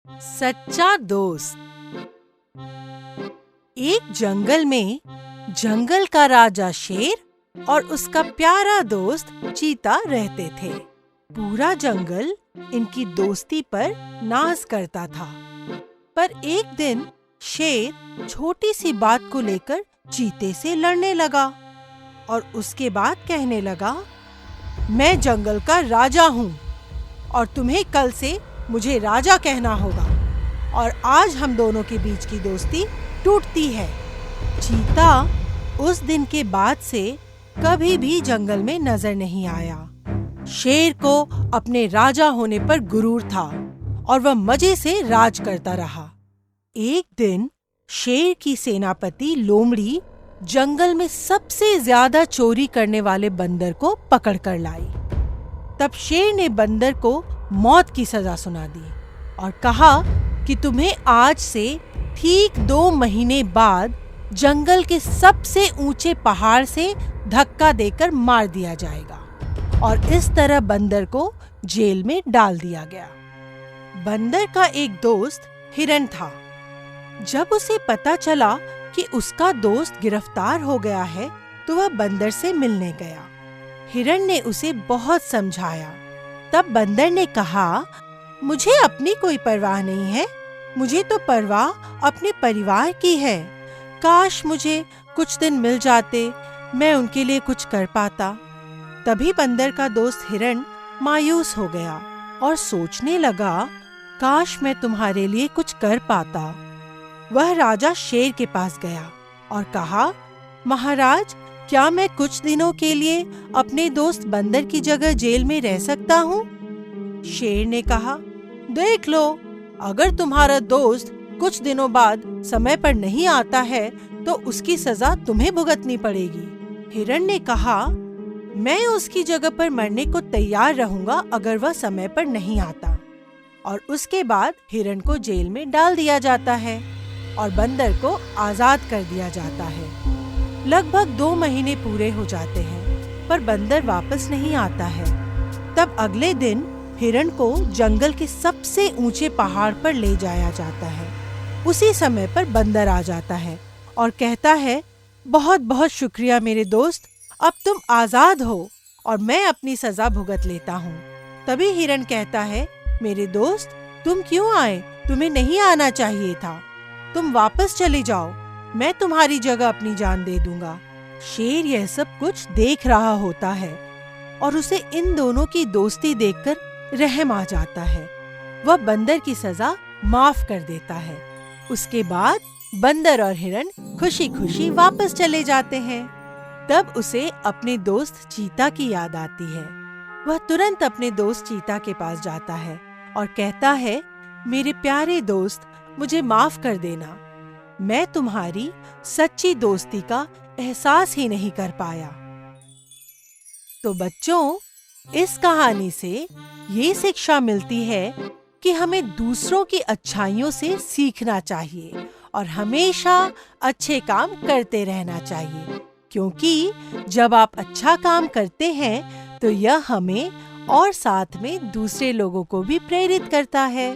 सच्चा दोस्त। एक जंगल में जंगल का राजा शेर और उसका प्यारा दोस्त चीता रहते थे। पूरा जंगल इनकी दोस्ती पर नाज करता था। पर एक दिन शेर छोटी सी बात को लेकर चीते से लड़ने लगा और उसके बाद कहने लगा, मैं जंगल का राजा हूँ और तुम्हें कल से मुझे राजा कहना होगा और आज हम दोनों के बीच की दोस्ती टूटती है। चीता उस दिन के बाद से कभी भी जंगल में नजर नहीं आया। शेर को अपने राजा होने पर गुरूर था और वह मजे से राज करता रहा। एक दिन शेर की सेनापति लोमड़ी जंगल में सबसे ज्यादा चोरी करने वाले बंदर को पकड़ कर लाई। तब शेर ने बंदर को मौत की सजा सुना दी और कहा कि तुम्हें आज से ठीक 2 महीने बाद जंगल के सबसे ऊंचे पहाड़ से धक्का देकर मार दिया जाएगा। और इस तरह बंदर को जेल में डाल दिया गया। बंदर का एक दोस्त हिरन था। जब उसे पता चला कि उसका दोस्त गिरफ्तार हो गया है तो वह बंदर से मिलने गया। हिरन ने उसे बहुत समझाया। तब बंदर ने कहा, मुझे अपनी कोई परवाह नहीं है, मुझे तो परवाह अपने परिवार की है। काश मुझे कुछ दिन मिल जाते, मैं उनके लिए कुछ कर पाता। तभी बंदर का दोस्त हिरन मायूस हो गया और सोचने लगा, काश मैं तुम्हारे लिए कुछ कर पाता। वह राजा शेर के पास गया और कहा, महाराज, क्या मैं कुछ दिनों के लिए अपने दोस्त बंदर की जगह जेल में रह सकता हूँ? शेर ने कहा, देख लो, अगर तुम्हारा दोस्त कुछ दिनों बाद समय पर नहीं आता है तो उसकी सजा तुम्हें भुगतनी पड़ेगी। हिरन ने कहा, मैं उसकी जगह पर मरने को तैयार रहूंगा अगर वह समय पर नहीं आता। और उसके बाद हिरन को जेल में डाल दिया जाता है और बंदर को आजाद कर दिया जाता है। लगभग 2 महीने पूरे हो जाते हैं पर बंदर वापस नहीं आता है। तब अगले दिन हिरन को जंगल के सबसे ऊंचे पहाड़ पर ले जाया जाता है। उसी समय पर बंदर आ जाता है और कहता है, बहुत बहुत शुक्रिया मेरे दोस्त, अब तुम आजाद हो और मैं अपनी सजा भुगत लेता हूँ। तभी हिरन कहता है, मेरे दोस्त, तुम क्यों आए? तुम्हें नहीं आना चाहिए था। तुम वापस चले जाओ, मैं तुम्हारी जगह अपनी जान दे दूंगा। शेर यह सब कुछ देख रहा होता है और उसे इन दोनों की दोस्ती देखकर रहम आ जाता है। वह बंदर की सजा माफ कर देता है। उसके बाद बंदर और हिरन खुशी खुशी वापस चले जाते हैं। तब उसे अपने दोस्त चीता की याद आती है। वह तुरंत अपने दोस्त चीता के पास जाता है और कहता है, मेरे प्यारे दोस्त, मुझे माफ कर देना, मैं तुम्हारी सच्ची दोस्ती का एहसास ही नहीं कर पाया। तो बच्चों, इस कहानी से ये शिक्षा मिलती है कि हमें दूसरों की अच्छाइयों से सीखना चाहिए और हमेशा अच्छे काम करते रहना चाहिए, क्योंकि जब आप अच्छा काम करते हैं तो यह हमें और साथ में दूसरे लोगों को भी प्रेरित करता है।